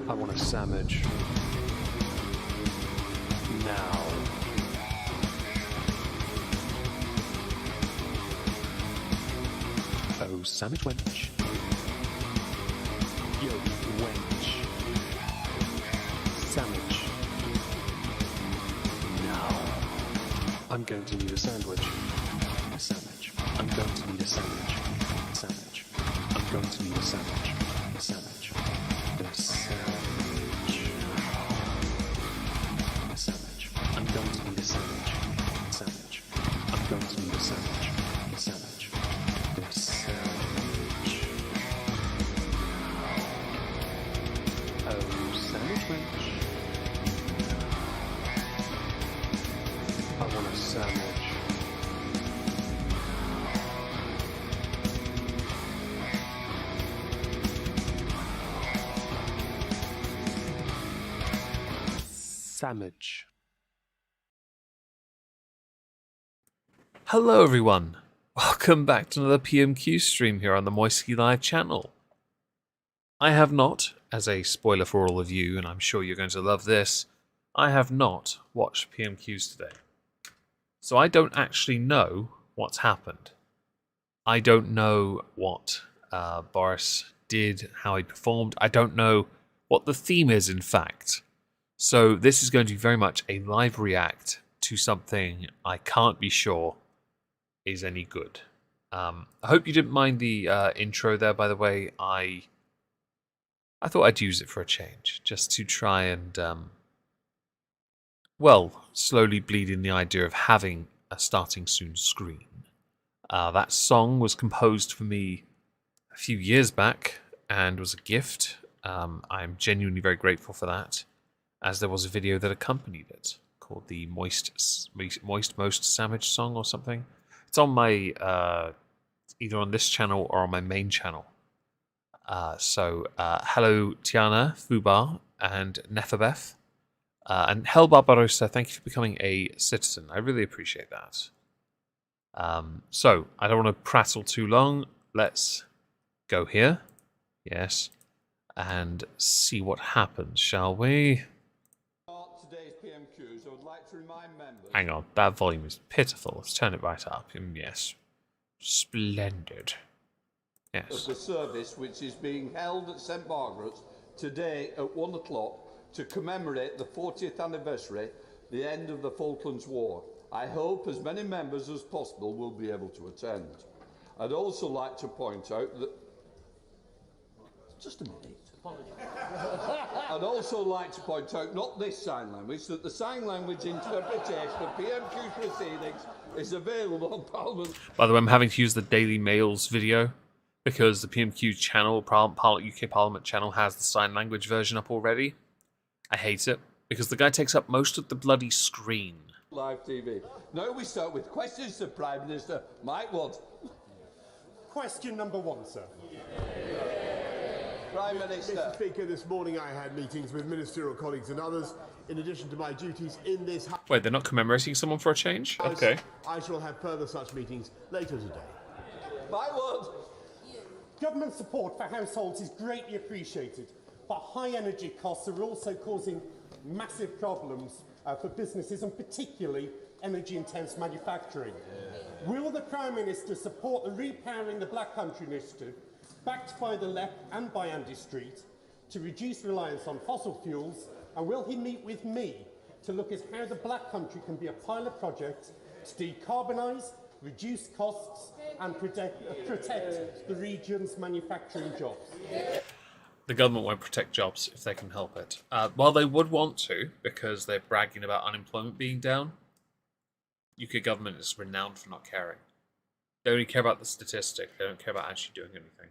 I want a sandwich. Now. Oh, sandwich wench. Yo, wench. Sandwich. Now. I'm going to need a sandwich. A sandwich. I'm going to need a sandwich. A sandwich. I'm going to need a sandwich. A sandwich. A sandwich. A sandwich. I'm going to need a sandwich. A sandwich. I'm going to need a sandwich. A sandwich. A sandwich. Oh, sandwich wench. I want a sandwich. Sandwich. Hello everyone, welcome back to another PMQ stream here on the Moisky Live channel. I have not, as a spoiler for all of you, and I'm sure you're going to love this, I have not watched PMQs today. So I don't actually know what's happened. I don't know what Boris did, how he performed. I don't know what the theme is, in fact. So this is going to be very much a live react to something I can't be sure is any good. I hope you didn't mind the intro there, by the way. I thought I'd use it for a change, just to try and, slowly bleed in the idea of having a starting soon screen. That song was composed for me a few years back and was a gift. I'm genuinely very grateful for that, as there was a video that accompanied it called the Moist Most Sandwich song or something. It's on my either on this channel or on my main channel. Hello Tiana, Fubar, and Nefabeth. And Hel Barbarossa, thank you for becoming a citizen. I really appreciate that. So, I don't want to prattle too long. Let's go here. Yes. And see what happens, shall we? Today's PMQs, I would like to remind members... Hang on, that volume is pitiful. Let's turn it right up. Yes. Splendid. Yes. ...of the service which is being held at St Margaret's today at 1 o'clock to commemorate the 40th anniversary, the end of the Falklands War. I hope as many members as possible will be able to attend. I'd also like to point out that... Just a minute. I'd also like to point out, not this sign language, that the sign language interpretation of PMQ proceedings is available on Parliament. By the way, I'm having to use the Daily Mail's video because the PMQ channel, UK Parliament channel, has the sign language version up already. I hate it because the guy takes up most of the bloody screen. Live TV. Now we start with questions to Prime Minister Mike Watt. Question number one, sir. Prime Minister. Mr. Speaker, this morning I had meetings with ministerial colleagues and others. In addition to my duties in this house... Wait, they're not commemorating someone for a change? Okay. I shall have further such meetings later today. Mike Watt. Government support for households is greatly appreciated, but high energy costs are also causing massive problems for businesses and particularly energy-intense manufacturing. Will the Prime Minister support the Repowering the Black Country initiative, backed by the left and by Andy Street, to reduce reliance on fossil fuels, and will he meet with me to look at how the Black Country can be a pilot project to decarbonise, reduce costs and protect the region's manufacturing jobs? The government won't protect jobs if they can help it. While they would want to, because they're bragging about unemployment being down, UK government is renowned for not caring. They only care about the statistic. They don't care about actually doing anything.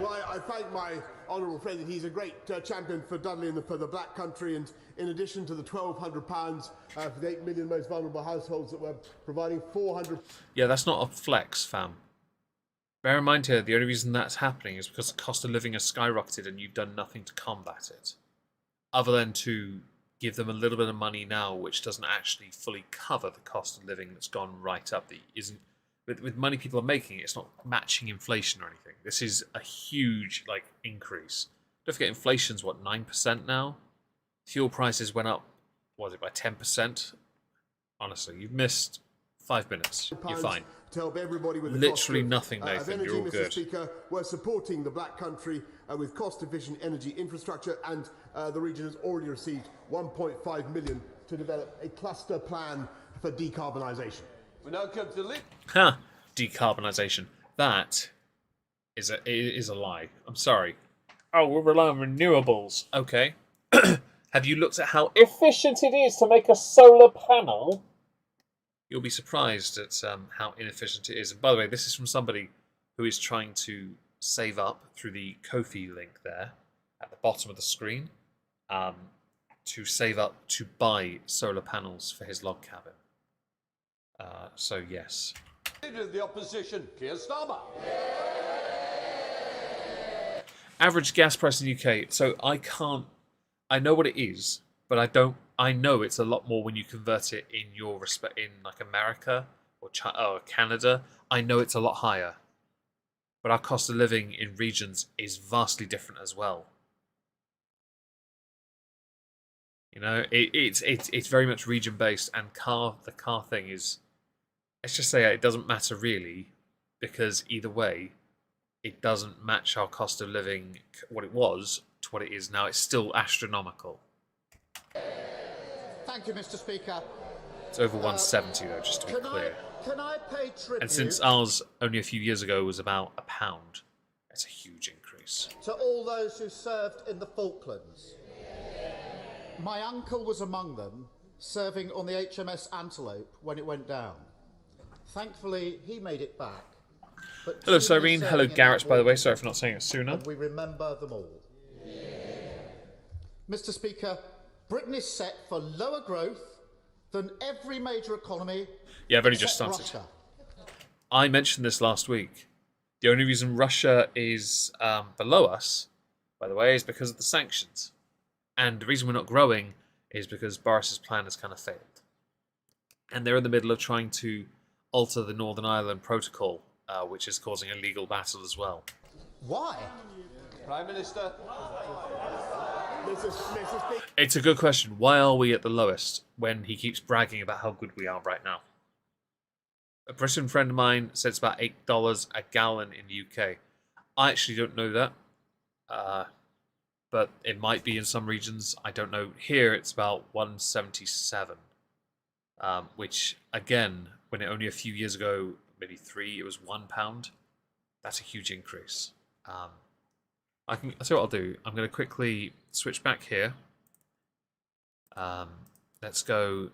Well, I thank my honourable friend that he's a great champion for Dudley and for the Black Country, and in addition to the £1,200 for the 8 million most vulnerable households that we're providing, 400... Yeah, that's not a flex, fam. Bear in mind here, the only reason that's happening is because the cost of living has skyrocketed and you've done nothing to combat it. Other than to give them a little bit of money now, which doesn't actually fully cover the cost of living that's gone right up. That isn't with money people are making, it's not matching inflation or anything. This is a huge increase. Don't forget, inflation's what, 9% now? Fuel prices went up, what was it, by 10%? Honestly, you've missed 5 minutes. You're fine. To help everybody with the Literally cost of, nothing, Nathan. of energy, You're all Mr. good. Speaker, we're supporting the Black Country with cost-efficient energy infrastructure, and the region has already received 1.5 million to develop a cluster plan for decarbonisation. We now come to Ha! Decarbonisation. That is a lie. I'm sorry. Oh, we'll rely on renewables. Okay. Have you looked at how efficient it is to make a solar panel? You'll be surprised at how inefficient it is. And by the way, this is from somebody who is trying to save up through the Ko-fi link there at the bottom of the screen to save up to buy solar panels for his log cabin. So, yes. Leader of the Opposition, Keir Starmer. Average gas price in the UK. So I know what it is, but I know it's a lot more when you convert it in like America or Canada. I know it's a lot higher, but our cost of living in regions is vastly different as well. You know, it's very much region based, and the car thing is. Let's just say it doesn't matter really, because either way, it doesn't match our cost of living, what it was, to what it is now. It's still astronomical. Thank you, Mr. Speaker. It's over 170 though, just to be clear. Can I pay tribute And since ours only a few years ago was about £1, that's a huge increase. to all those who served in the Falklands? My uncle was among them, serving on the HMS Antelope when it went down. Thankfully, he made it back. But Hello, too many Cyrene. Hello, serving in Garrett, that by the way. war, Sorry for not saying it sooner. and we remember them all. Mr. Speaker, Britain is set for lower growth than every major economy. Yeah, I've only just except started. Russia. I mentioned this last week. The only reason Russia is below us, by the way, is because of the sanctions. And the reason we're not growing is because Boris's plan has kind of failed. And they're in the middle of trying to alter the Northern Ireland Protocol, which is causing a legal battle as well. Why? Prime Minister. Mr. Speaker. It's a good question. Why are we at the lowest when he keeps bragging about how good we are right now? A Britain friend of mine said it's about $8 a gallon in the UK. I actually don't know that. But it might be in some regions. I don't know. Here it's about 177. Which, again, when only a few years ago, maybe 3, it was £1. That's a huge increase. I'll tell you what I'll do. I'm going to quickly switch back here. Let's go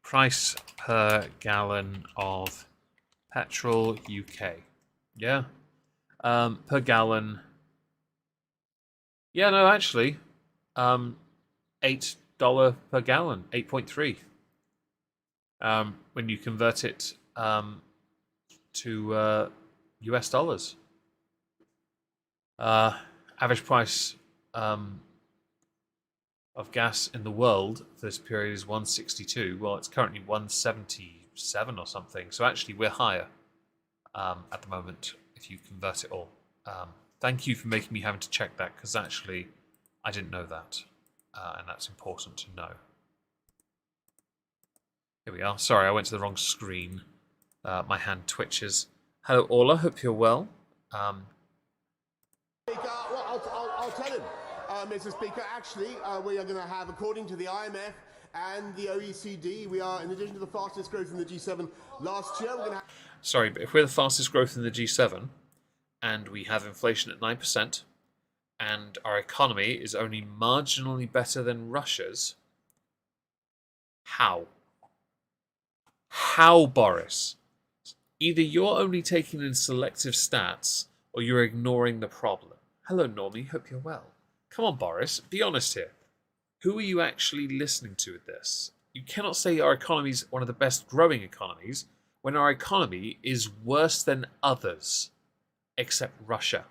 price per gallon of petrol UK. Yeah. Per gallon. Yeah, no, actually, $8 per gallon, 8.3. When you convert it to US dollars. Average price of gas in the world for this period is 162. Well, it's currently 177 or something. So actually, we're higher at the moment if you convert it all. Thank you for making me having to check that, because actually, I didn't know that, and that's important to know. Here we are. Sorry, I went to the wrong screen. My hand twitches. Hello, Orla. Hope you're well. Well, I'll tell him, Mr. Speaker. Actually, we are going to have, according to the IMF and the OECD, we are, in addition to the fastest growth in the G7 last year, we're going to have... Sorry, but if we're the fastest growth in the G7, and we have inflation at 9%, and our economy is only marginally better than Russia's, how? How, Boris? Either you're only taking in selective stats, or you're ignoring the problem. Hello, Normie. Hope you're well. Come on, Boris. Be honest here. Who are you actually listening to with this? You cannot say our economy is one of the best growing economies when our economy is worse than others, except Russia.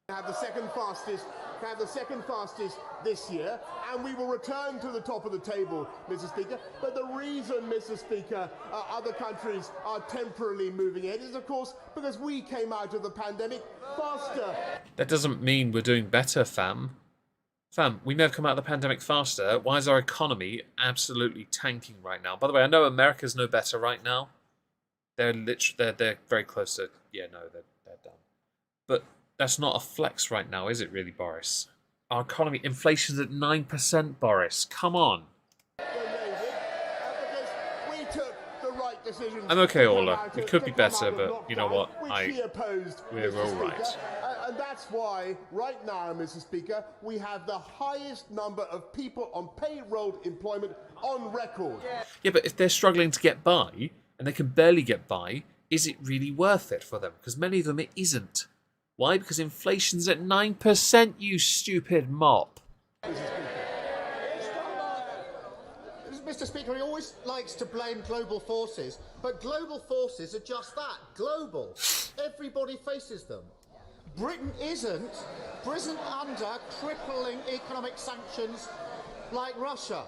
have the second fastest to have the second fastest this year, and we will return to the top of the table, Mr. Speaker. But the reason, Mr. Speaker, other countries are temporarily moving ahead is, of course, because we came out of the pandemic faster. That doesn't mean we're doing better, fam. Fam, we may have come out of the pandemic faster. Why is our economy absolutely tanking right now? By the way, I know America's no better right now. They're very close to... Yeah, no, they're done. But that's not a flex right now, is it really, Boris? Our economy... Inflation's at 9%, Boris. Come on. I'm okay, Orla. We could be better, but you know what? We're all right. And that's why, right now, Mr. Speaker, we have the highest number of people on payroll employment on record. Yeah, but if they're struggling to get by, and they can barely get by, is it really worth it for them? Because many of them it isn't. Why? Because inflation's at 9%, you stupid mop. Mr. Speaker, he always likes to blame global forces, but global forces are just that, global. Everybody faces them. Britain isn't under crippling economic sanctions like Russia.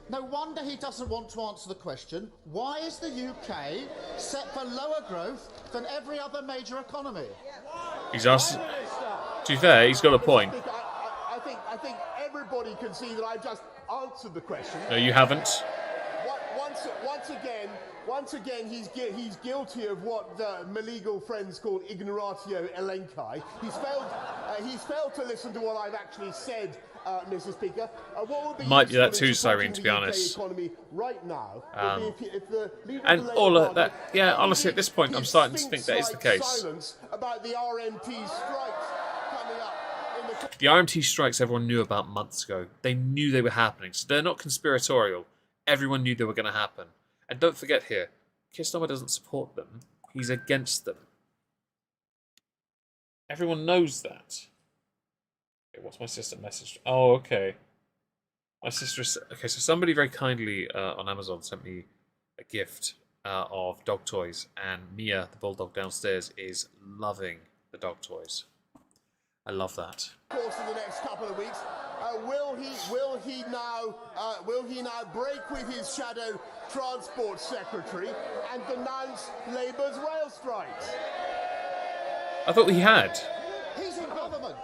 No wonder he doesn't want to answer the question, why is the UK set for lower growth than every other major economy? He's asked... To be fair, he's got a point. I think everybody can see that I've just answered the question. No, you haven't. Once again, he's guilty of what my legal friends call ignoratio elenchi. He's failed to listen to what I've actually said, Mr. Speaker. What would be might be that too, Cyrene, to be honest. Economy right now, and all of that, yeah, honestly, at this point, I'm starting to think that is the case. Silence about the RMT strikes coming up. The RMT strikes everyone knew about months ago. They knew they were happening, so they're not conspiratorial. Everyone knew they were going to happen. And don't forget here, Keir Starmer doesn't support them. He's against them. Everyone knows that. Okay, what's my sister messaged? Oh, okay. My sister... Okay, so somebody very kindly on Amazon sent me a gift of dog toys, and Mia, the bulldog downstairs, is loving the dog toys. I love that. Of course, in the next couple of weeks, will he now break with his shadow transport secretary and denounce Labour's rail strikes? I thought he had. He's in government.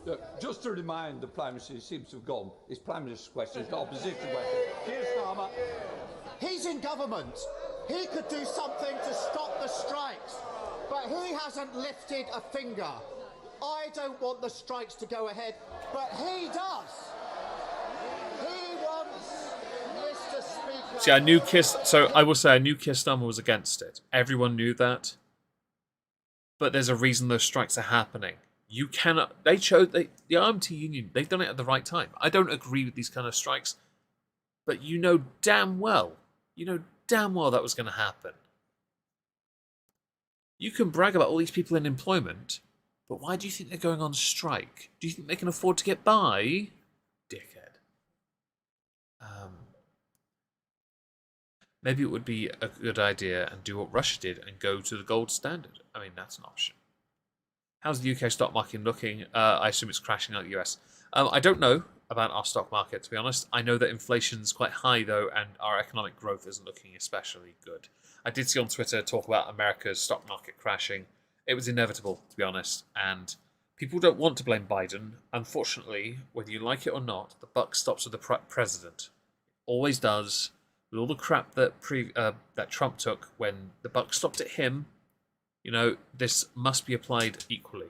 Look, just to remind the Prime Minister, he seems to have gone. It's Prime Minister's question, it's not opposition question. Keir Starmer. He's in government. He could do something to stop the strikes, but he hasn't lifted a finger. I don't want the strikes to go ahead, but he does. He wants Mr. Speaker... See, I knew I will say I knew Keir Starmer was against it. Everyone knew that. But there's a reason those strikes are happening. You cannot... the RMT union, they've done it at the right time. I don't agree with these kind of strikes, but you know damn well that was going to happen. You can brag about all these people in employment, but why do you think they're going on strike? Do you think they can afford to get by? Dickhead. Maybe it would be a good idea and do what Russia did and go to the gold standard. I mean, that's an option. How's the UK stock market looking? I assume it's crashing like the US. I don't know about our stock market, to be honest. I know that inflation's quite high, though, and our economic growth isn't looking especially good. I did see on Twitter talk about America's stock market crashing. It was inevitable, to be honest, and people don't want to blame Biden. Unfortunately, whether you like it or not, the buck stops with the president. Always does. With all the crap that that Trump took when the buck stopped at him, you know, this must be applied equally,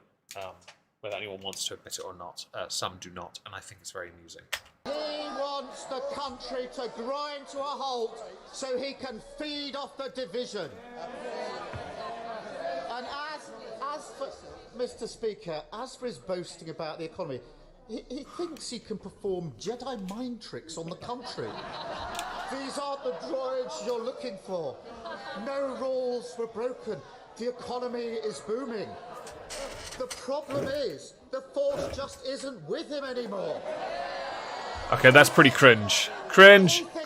whether anyone wants to admit it or not. Some do not, and I think it's very amusing. He wants the country to grind to a halt so he can feed off the division. And as for Mr. Speaker, as for his boasting about the economy, he thinks he can perform Jedi mind tricks on the country. These aren't the droids you're looking for. No rules were broken. The economy is booming. The problem is, the force just isn't with him anymore. Okay, that's pretty cringe. Cringe. The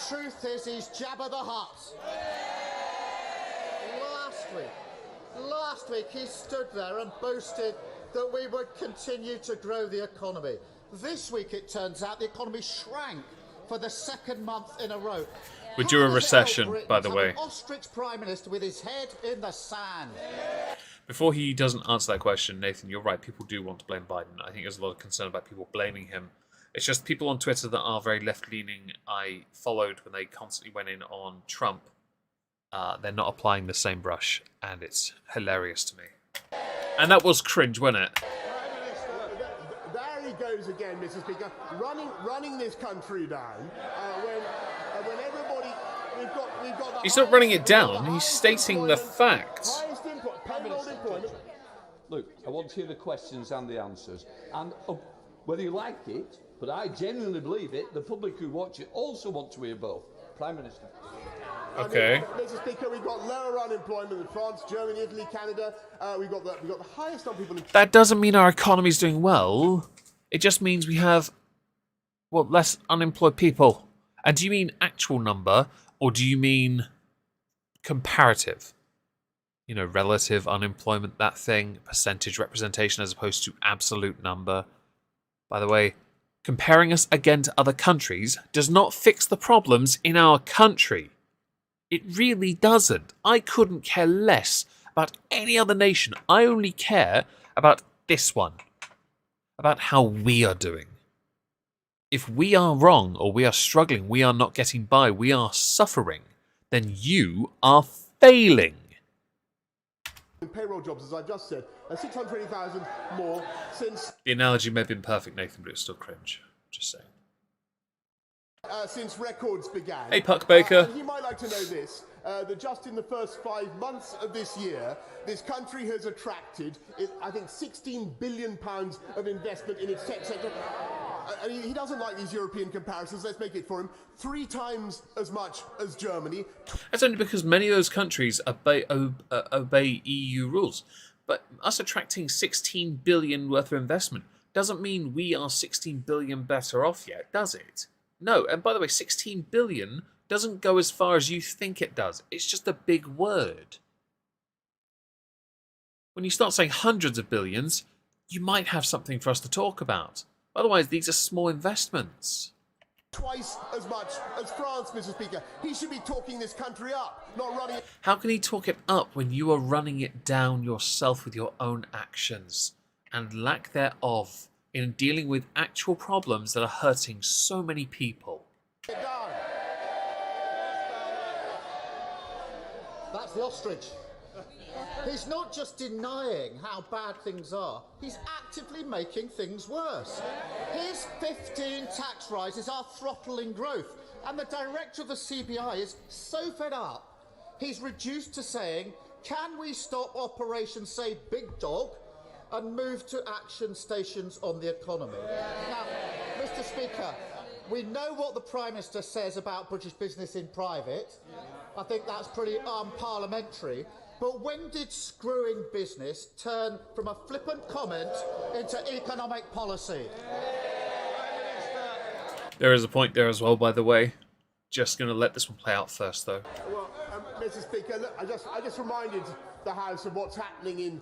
truth is, he's Jabba the Hutt. Last last week he stood there and boasted that we would continue to grow the economy. This week, it turns out, the economy shrank for the second month in a row. We're due a recession, by the way. An ostrich prime minister with his head in the sand. Before he doesn't answer that question, Nathan, you're right. People do want to blame Biden. I think there's a lot of concern about people blaming him. It's just people on Twitter that are very left-leaning. I followed when they constantly went in on Trump. They're not applying the same brush, and it's hilarious to me. And that was cringe, wasn't it? There he goes again, Mr. Speaker, running this country down when everybody we've got. He's not running it down. He's stating the facts. Look, I want to hear the questions and the answers, and whether you like it, but I genuinely believe it. The public who watch it also want to hear both. Prime Minister. Okay. I mean, Mr. Speaker, we've got lower unemployment in France, Germany, Italy, Canada. We've got the highest number of people. That doesn't mean our economy's doing well. It just means we have, less unemployed people. And do you mean actual number, or do you mean comparative? You know, relative unemployment, that thing, percentage representation as opposed to absolute number. By the way, comparing us again to other countries does not fix the problems in our country. It really doesn't. I couldn't care less about any other nation. I only care about this one. About how we are doing. If we are wrong, or we are struggling, we are not getting by, we are suffering, then you are failing. Payroll jobs, as I just said, 620,000 more since... The analogy may have been perfect, Nathan, but it's still cringe. Just saying. Since records began. Hey, Puck Baker. And you might like to know this, that just in the first 5 months of this year, this country has attracted, I think, £16 billion of investment in its tech sector. He doesn't like these European comparisons, let's make it for him. 3 times as much as Germany. That's only because many of those countries obey EU rules. But us attracting 16 billion worth of investment doesn't mean we are 16 billion better off yet, does it? No, and by the way, 16 billion doesn't go as far as you think it does. It's just a big word. When you start saying hundreds of billions, you might have something for us to talk about. Otherwise, these are small investments. Twice as much as France, Mr. Speaker. He should be talking this country up, not running it. How can he talk it up when you are running it down yourself with your own actions and lack thereof in dealing with actual problems that are hurting so many people? That's the ostrich. He's not just denying how bad things are, he's actively making things worse. His 15 tax rises are throttling growth, and the director of the CBI is so fed up, he's reduced to saying, can we stop Operation Say Big Dog and move to action stations on the economy? Now, Mr. Speaker, we know what the Prime Minister says about British business in private. I think that's pretty unparliamentary. But when did screwing business turn from a flippant comment into economic policy? There is a point there as well, by the way. Just going to let this one play out first, though. Well, Mr. Speaker, look, I just reminded the House of what's happening in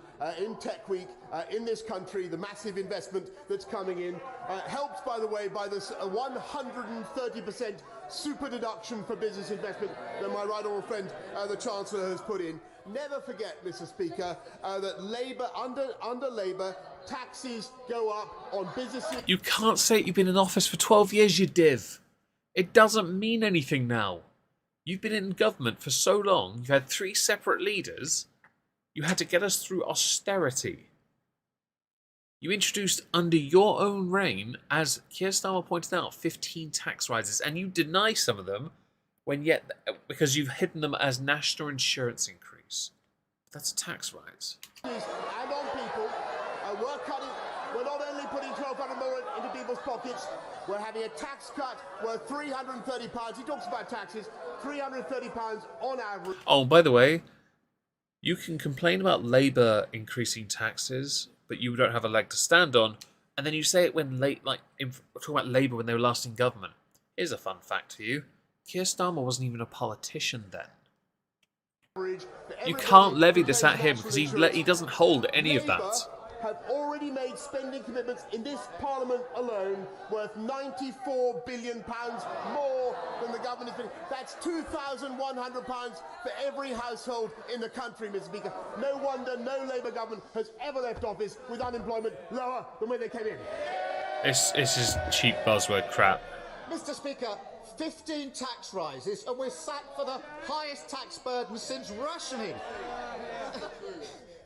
Tech Week in this country, the massive investment that's coming in, helped, by the way, by this 130% super deduction for business investment that my right honourable friend, the Chancellor, has put in. Never forget, Mr. Speaker, that Labour, under Labour, taxes go up on businesses. You can't say you've been in office for 12 years, you div. It doesn't mean anything now. You've been in government for so long, you've had 3 separate leaders, you had to get us through austerity. You introduced under your own reign, as Keir Starmer pointed out, 15 tax rises, and you deny some of them because you've hidden them as national insurance increase. That's a tax rise. And on people, we're not only putting 1,200 more into people's pockets, we're having a tax cut worth £330. He talks about taxes, £330 on average. Oh, by the way, you can complain about Labour increasing taxes, but you don't have a leg to stand on, and then you say it when talking about Labour when they were last in government. Here's a fun fact for you. Keir Starmer wasn't even a politician then. You can't levy this at him because he doesn't hold any of that. Have already made spending commitments in this Parliament alone worth £94 billion more than the government has been. That's £2,100 for every household in the country, Mr. Speaker. No wonder no Labour government has ever left office with unemployment lower than when they came in. This is cheap buzzword crap. Mr. Speaker, 15 tax rises, and we're sacked for the highest tax burden since rationing.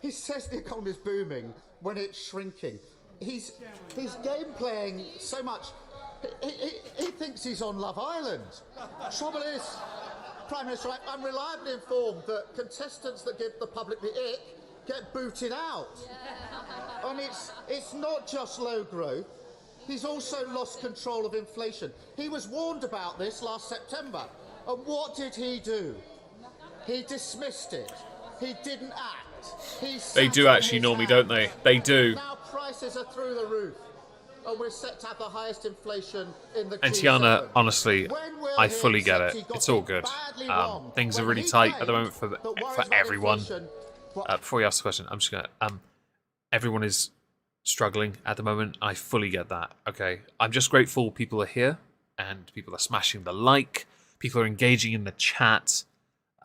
He says the economy is booming when it's shrinking. He's game playing so much. He thinks he's on Love Island. Trouble is, Prime Minister, I'm reliably informed that contestants that give the public the ick get booted out. And it's not just low growth. He's also lost control of inflation. He was warned about this last September. And what did he do? He dismissed it. He didn't act. They do actually, Normie, don't they? They do. Now prices are through the roof. And we're set to have the highest inflation in the And G7. Tiana, honestly, I fully get it. It's all good. Things are really tight at the moment for everyone. Before you ask the question, I'm just gonna. Everyone is struggling at the moment. I fully get that. Okay, I'm just grateful people are here and people are smashing the like. People are engaging in the chat.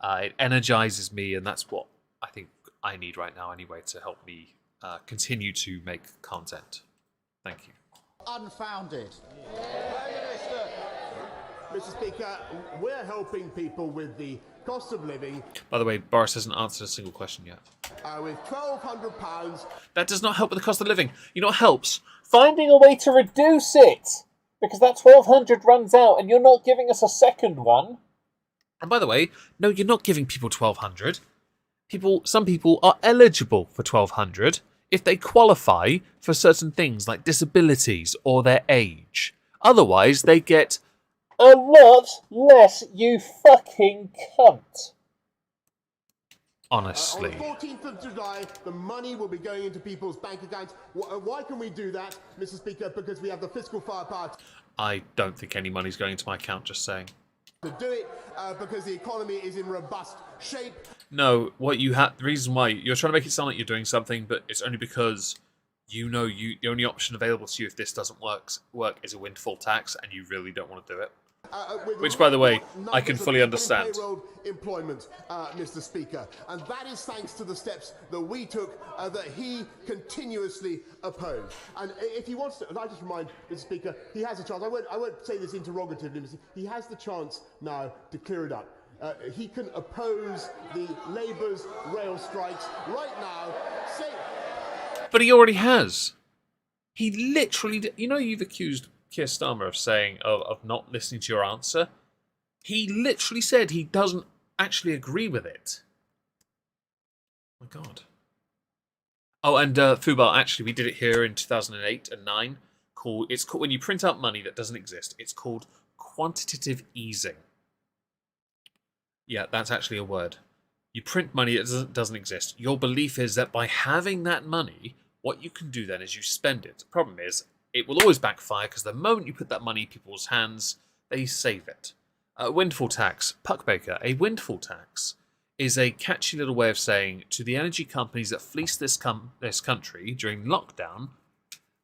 It energizes me, and that's what I think I need right now anyway to help me continue to make content. Thank you. Unfounded. Mr. Speaker, we're helping people with the cost of living. By the way, Boris hasn't answered a single question yet. With £1,200. That does not help with the cost of living. You know what helps? Finding a way to reduce it! Because that 1,200 runs out and you're not giving us a second one. And by the way, no, you're not giving people 1,200. Some people are eligible for 1,200 if they qualify for certain things like disabilities or their age. Otherwise, they get a lot less, you fucking cunt. Honestly. On the 14th of July, the money will be going into people's bank accounts. Why can we do that, Mr. Speaker? Because we have the fiscal firepower. I don't think any money's going into my account, just saying. To do it, because the economy is in robust shape. No, the reason why you're trying to make it sound like you're doing something, but it's only because you know the only option available to you if this doesn't work is a windfall tax, and you really don't want to do it. Which, by the way, I can fully understand. Payroll employment, Mr. Speaker, and that is thanks to the steps that we took that he continuously opposed. And if he wants to, and I just remind Mr. Speaker, he has a chance. I won't say this interrogatively, Mr. He has the chance now to clear it up. He can oppose the Labour's rail strikes right now. But he already has. He literally, you've accused Keir Starmer of not listening to your answer. He literally said he doesn't actually agree with it. Oh my God. Oh, and Fubal, actually, we did it here in 2008 and 9. It's called when you print out money that doesn't exist. It's called quantitative easing. Yeah, that's actually a word. You print money that doesn't exist. Your belief is that by having that money, what you can do then is you spend it. The problem is, it will always backfire because the moment you put that money in people's hands, they save it. A windfall tax, Puckbaker, a windfall tax is a catchy little way of saying to the energy companies that fleeced this country during lockdown,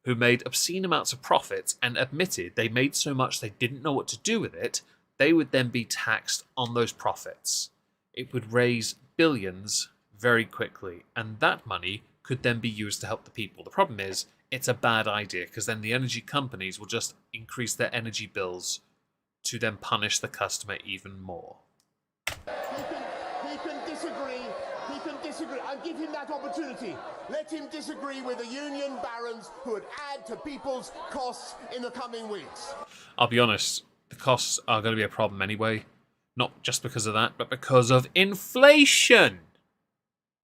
who made obscene amounts of profits and admitted they made so much they didn't know what to do with it, they would then be taxed on those profits. It would raise billions very quickly, and that money could then be used to help the people. The problem is, it's a bad idea, because then the energy companies will just increase their energy bills to then punish the customer even more. He can disagree. He can disagree. And give him that opportunity. Let him disagree with the union barons who would add to people's costs in the coming weeks. I'll be honest, the costs are going to be a problem anyway. Not just because of that, but because of inflation.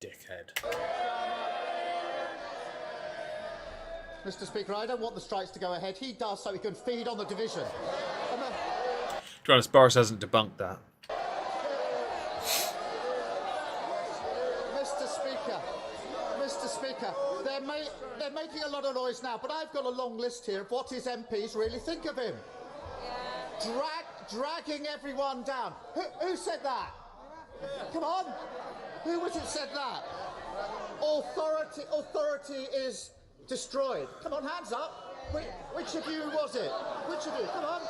Dickhead. Mr. Speaker, I don't want the strikes to go ahead. He does so he can feed on the division. To be honest, Boris hasn't debunked that. Mr. Speaker, they're making a lot of noise now, but I've got a long list here of what his MPs really think of him. Dragging everyone down. Who said that? Come on. Who was it said that? Authority is destroyed. Come on, hands up. Which of you was it? Which of you? Come on.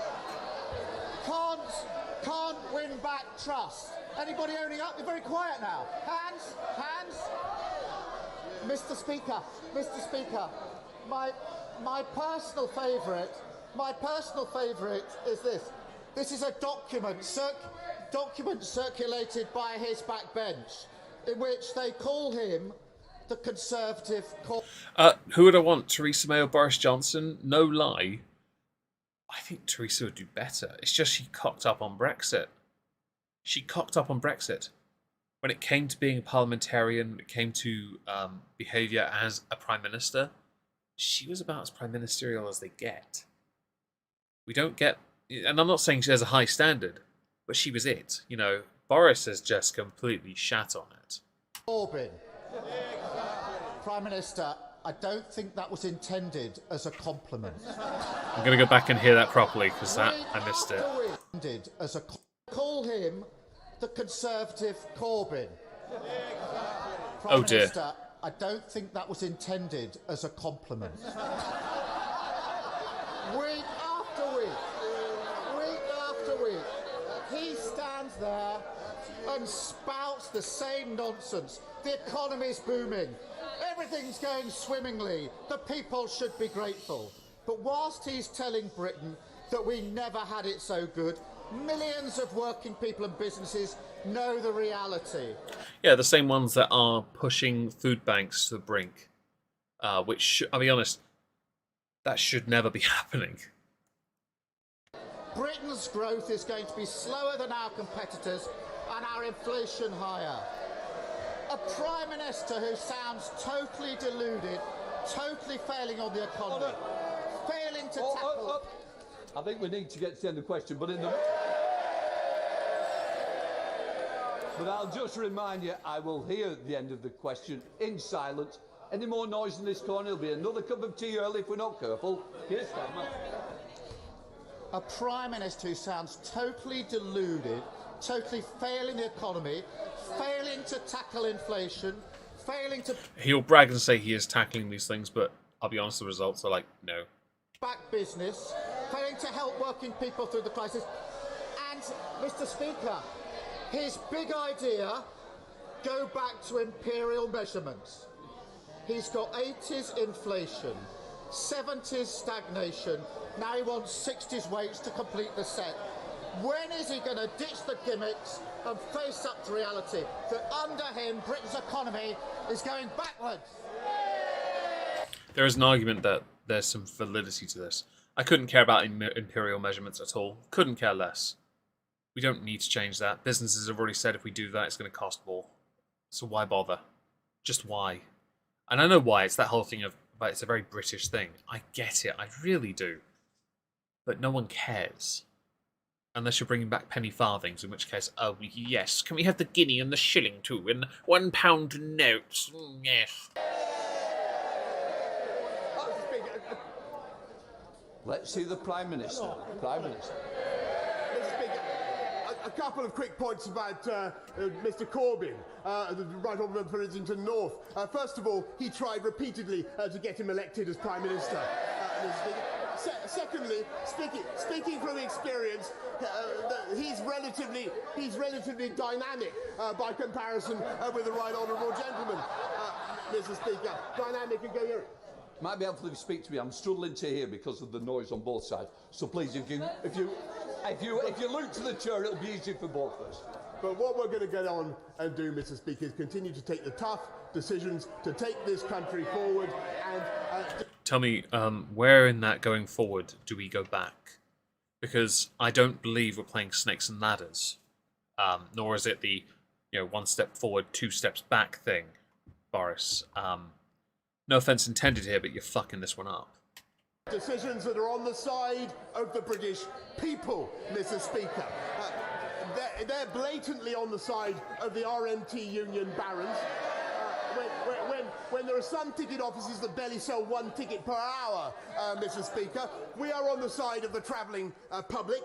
Can't win back trust. Anybody owning up? You're very quiet now. Hands. Mr. Speaker, my personal favourite is this. This is a document circulated by his backbench, in which they call him the Conservative. Who would I want? Theresa May or Boris Johnson? No lie. I think Theresa would do better. It's just she cocked up on Brexit. When it came to being a parliamentarian, when it came to behaviour as a Prime Minister, she was about as prime ministerial as they get. We don't get... And I'm not saying she has a high standard, but she was it. You know, Boris has just completely shat on it. Corbyn. Prime Minister, I don't think that was intended as a compliment. I'm going to go back and hear that properly, because I missed it. Intended as a call him the Conservative Corbyn. Prime Minister, I don't think that was intended as a compliment. Week after week, he stands there and spouts the same nonsense. The economy's booming. Everything's going swimmingly. The people should be grateful. But whilst he's telling Britain that we never had it so good, millions of working people and businesses know the reality. Yeah, the same ones that are pushing food banks to the brink. Which, I'll be honest, that should never be happening. Britain's growth is going to be slower than our competitors and our inflation higher. A Prime Minister who sounds totally deluded, totally failing on the economy, failing to tackle... I think we need to get to the end of the question, but I'll just remind you, I will hear the end of the question in silence. Any more noise in this corner, there'll be another cup of tea early if we're not careful. Yes, Stammer. A Prime Minister who sounds totally deluded, totally failing the economy, failing to tackle inflation, failing to... He'll brag and say he is tackling these things, but I'll be honest, the results are like, no. ...back business, failing to help working people through the crisis. And, Mr. Speaker, his big idea, go back to imperial measurements. He's got 80s inflation, 70s stagnation, now he wants 60s wage to complete the set. When is he going to ditch the gimmicks and face up to reality that under him, Britain's economy is going backwards? There is an argument that there's some validity to this. I couldn't care about imperial measurements at all. Couldn't care less. We don't need to change that. Businesses have already said if we do that, it's going to cost more. So why bother? Just why? And I know why. It's that whole thing of, but it's a very British thing. I get it. I really do. But no one cares. Unless you're bringing back penny farthings, in which case, oh yes, can we have the guinea and the shilling too, and £1 notes? Yes. Let's see the Prime Minister. Prime Minister. Mr. Speaker, a couple of quick points about Mr. Corbyn, the Right Honourable President North. First of all, he tried repeatedly to get him elected as Prime Minister. Mr. Speaker. Secondly, speaking from experience, he's relatively dynamic by comparison with the Right Honourable Gentleman, Mr. Speaker. Dynamic and coherent. Might be helpful if you speak to me. I'm struggling to hear because of the noise on both sides. So please, if you look to the chair, it'll be easier for both of us. But what we're going to get on and do, Mr. Speaker, is continue to take the tough decisions to take this country forward and... Tell me, where in that going forward do we go back? Because I don't believe we're playing snakes and ladders. Nor is it the, one step forward, 2 steps back thing, Boris. No offence intended here, but you're fucking this one up. Decisions that are on the side of the British people, Mr. Speaker. They're blatantly on the side of the RMT union barons. when there are some ticket offices that barely sell 1 ticket per hour, Mr. Speaker. We are on the side of the travelling public.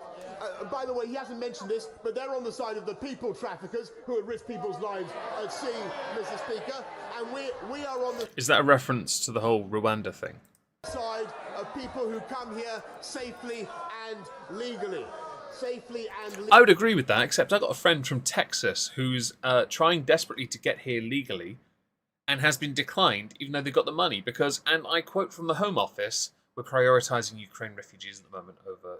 By the way, he hasn't mentioned this, but they're on the side of the people traffickers who would risk people's lives at sea, Mr. Speaker. And we are on the Is that a reference to the whole Rwanda thing? side of people who come here safely and legally. I would agree with that, except I got a friend from Texas who's trying desperately to get here legally and has been declined, even though they got the money, because, and I quote from the Home Office, we're prioritising Ukraine refugees at the moment over,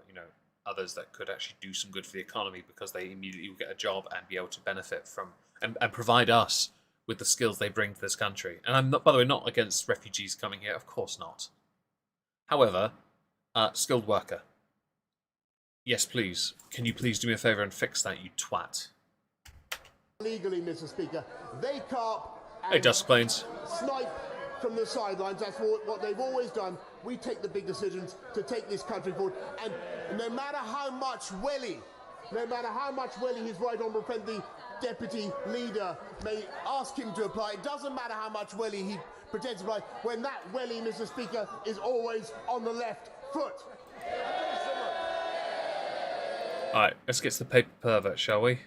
others that could actually do some good for the economy because they immediately will get a job and be able to benefit from and provide us with the skills they bring to this country. And I'm not, by the way, not against refugees coming here, of course not. However, skilled worker. Yes, please. Can you please do me a favour and fix that, you twat? Legally, Mr. Speaker, they carp and Hey, dust planes. snipe from the sidelines. That's what they've always done. We take the big decisions to take this country forward. And no matter how much Welly, his right honourable friend, the deputy leader, may ask him to apply, it doesn't matter how much Welly he pretends to apply, when that Welly, Mr. Speaker, is always on the left foot. Alright, let's get to the paper pervert, shall we?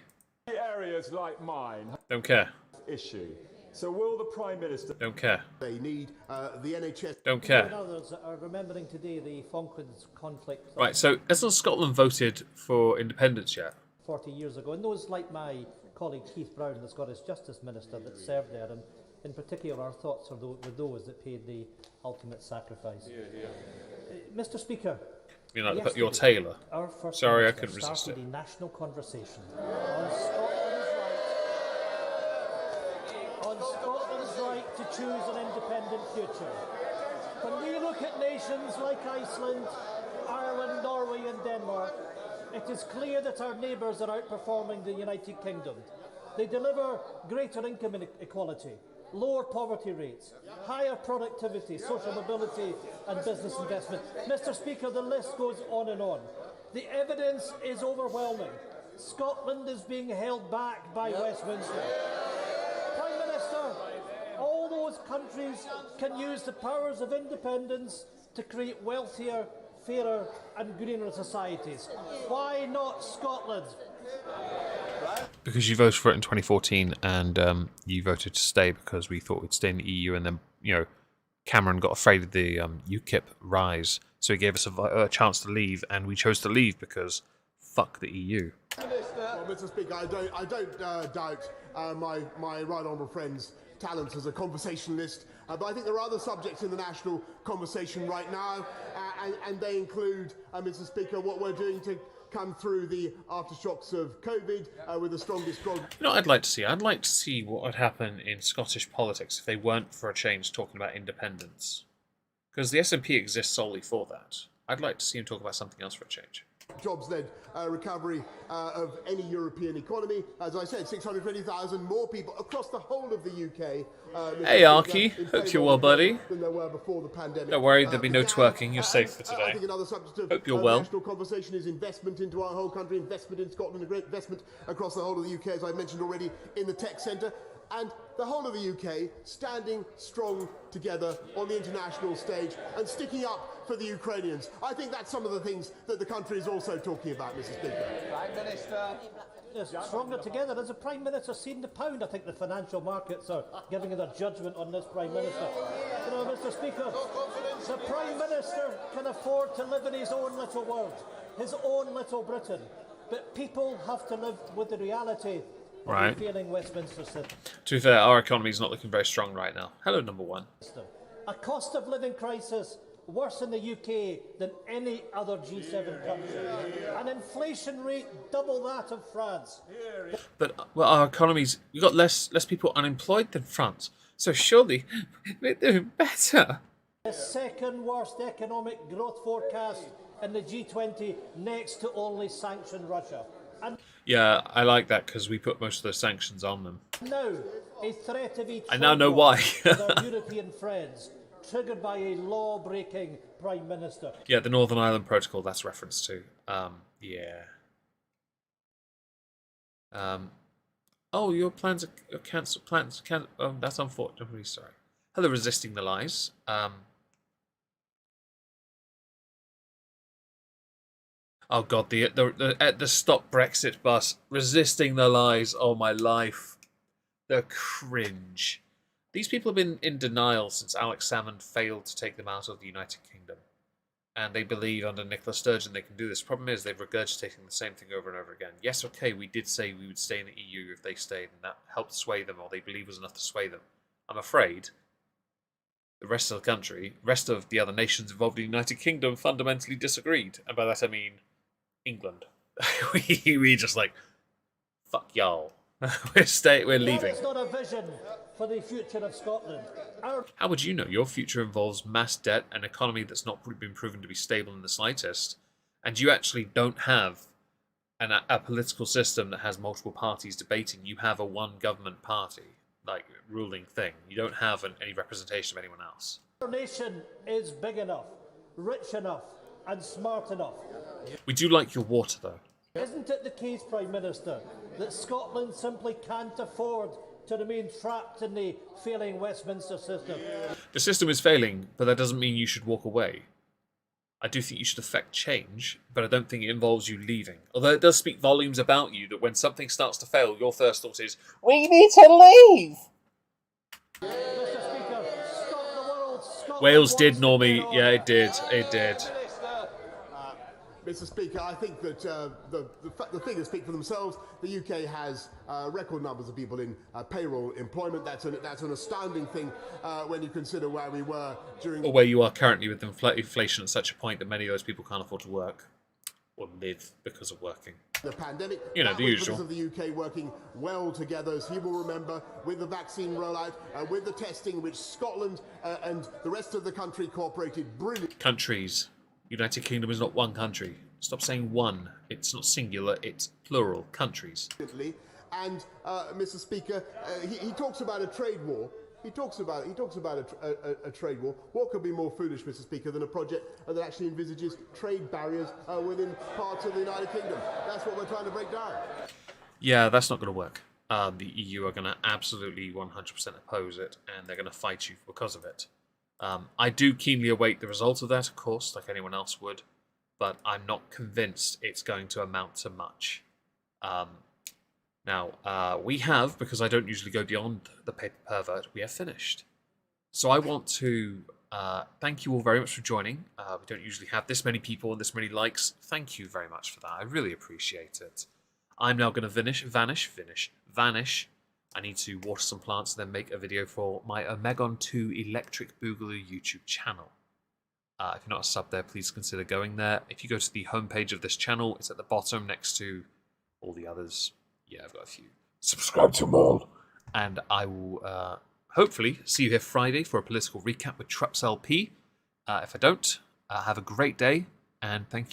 Areas like mine Don't care. issue. So will the Prime Minister... Don't care. They need the NHS... Don't care. Others are remembering today the Falklands conflict. Right, so hasn't Scotland voted for independence yet? 40 years ago. And those, like my colleague Keith Brown, the Scottish Justice Minister that served there, and in particular our thoughts are with those that paid the ultimate sacrifice. Mr. Speaker, Your tailor. our First Sorry, I Minister couldn't resist started it. a national conversation on Scotland's right to choose an independent future. When we look at nations like Iceland, Ireland, Norway and Denmark, it is clear that our neighbours are outperforming the United Kingdom. They deliver greater income equality, lower poverty rates, higher productivity, social mobility and business investment. Mr. Speaker, the list goes on and on. The evidence is overwhelming. Scotland is being held back by Westminster. Prime Minister, all those countries can use the powers of independence to create wealthier, fairer and greener societies. Why not Scotland? Because you voted for it in 2014 and you voted to stay because we thought we'd stay in the EU, and then, Cameron got afraid of the UKIP rise, so he gave us a chance to leave, and we chose to leave because fuck the EU. Well, Mr. Speaker, I don't doubt my right honourable friend's talents as a conversationalist, but I think there are other subjects in the national conversation right now, and they include, Mr. Speaker, what we're doing to come through the aftershocks of COVID with the strongest growth. I'd like to see? I'd like to see what would happen in Scottish politics if they weren't, for a change, talking about independence. Because the SNP exists solely for that. I'd like to see him talk about something else for a change. Jobs-led recovery of any European economy. As I said, 620,000 more people across the whole of the UK. Hey, Arky. Hope you're well, buddy. Than there were before the pandemic. Don't worry, there'll be no twerking. You're safe for today. I think another subject of Hope you're well. national conversation is investment into our whole country, investment in Scotland, investment across the whole of the UK, as I mentioned already, in the tech centre. And the whole of the UK standing strong together on the international stage and sticking up for the Ukrainians. I think that's some of the things that the country is also talking about, Mr. Speaker. Prime Minister. Yes, stronger together. As the Prime Minister seen the pound, I think the financial markets are giving their judgment on this Prime Minister. Mr. Speaker, the Prime Minister can afford to live in his own little world, his own little Britain. But people have to live with the reality Right. of the failing Westminster system. To be fair, our economy is not looking very strong right now. Hello, number one. A cost of living crisis worse in the UK than any other G7 country. An inflation rate double that of France. But our economies, we've got less people unemployed than France. So surely we're doing better. The second worst economic growth forecast in the G20, next to only sanction Russia. And Yeah, I like that because we put most of the sanctions on them. now, a threat of a I now know trade why. war with our European friends, triggered by a law-breaking Prime Minister. Yeah, the Northern Ireland Protocol, that's reference to. Yeah. Oh, your plans are cancelled. Oh, that's unfortunate. I'm really sorry. Hello, Resisting the Lies. Oh god, the Stop Brexit bus. Resisting the Lies. Oh my life. The cringe. These people have been in denial since Alex Salmond failed to take them out of the United Kingdom. And they believe under Nicola Sturgeon they can do this. Problem is, they're regurgitating the same thing over and over again. Yes, okay, we did say we would stay in the EU if they stayed, and that helped sway them, or they believe was enough to sway them. I'm afraid the rest of the country, rest of the other nations involved in the United Kingdom fundamentally disagreed. And by that I mean England. we just like, fuck y'all. We're leaving. It's not a vision for the future of Scotland. How would you know? Your future involves mass debt, an economy that's not been proven to be stable in the slightest, and you actually don't have a political system that has multiple parties debating. You have a one government party, like, ruling thing. You don't have any representation of anyone else. Our nation is big enough, rich enough, and smart enough. We do like your water, though. Isn't it the case, Prime Minister, that Scotland simply can't afford to remain trapped in the failing Westminster system? The system is failing, but that doesn't mean you should walk away. I do think you should affect change, but I don't think it involves you leaving. Although it does speak volumes about you that when something starts to fail, your first thought is, we need to leave! Mr. Speaker, stop the world. Scotland Wales did, wants to Normie. get on. Yeah, it did. It did. Mr. Speaker, I think that the figures speak for themselves. The UK has record numbers of people in payroll employment. That's an astounding thing when you consider where we were during... Or where you are currently with inflation at such a point that many of those people can't afford to work or live because of working. The pandemic, you know, the usual. Because of the UK working well together, as you will remember, with the vaccine rollout, with the testing, which Scotland and the rest of the country cooperated brilliantly. Countries. United Kingdom is not one country. Stop saying one. It's not singular, it's plural. Countries. And, Mr. Speaker, he talks about a trade war. He talks about a trade war. What could be more foolish, Mr. Speaker, than a project that actually envisages trade barriers within parts of the United Kingdom? That's what we're trying to break down. Yeah, that's not going to work. The EU are going to absolutely 100% oppose it, and they're going to fight you because of it. I do keenly await the result of that, of course, like anyone else would, but I'm not convinced it's going to amount to much. Now, we have, because I don't usually go beyond the paper pervert, we have finished. So I want to thank you all very much for joining. We don't usually have this many people and this many likes. Thank you very much for that. I really appreciate it. I'm now going to vanish. I need to water some plants and then make a video for my Omegon 2 Electric Boogaloo YouTube channel. If you're not a sub there, please consider going there. If you go to the homepage of this channel, it's at the bottom next to all the others. Yeah, I've got a few. Subscribe to them all. And I will hopefully see you here Friday for a political recap with Trups LP. If I don't, have a great day, and thank you.